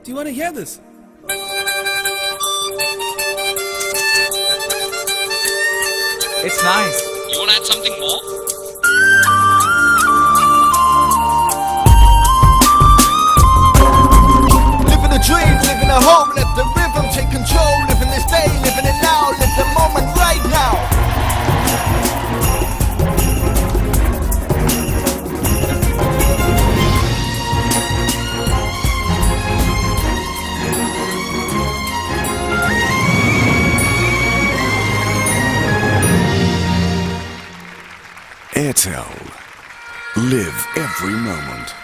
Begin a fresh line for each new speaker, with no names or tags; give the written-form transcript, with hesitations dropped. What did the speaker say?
Do you want to hear this?
It's nice.
You want to add something more?
Living a dream, living a hope, let the rhythm take control. Living this day, living it now, live the moment right now.
Airtel. Live every moment.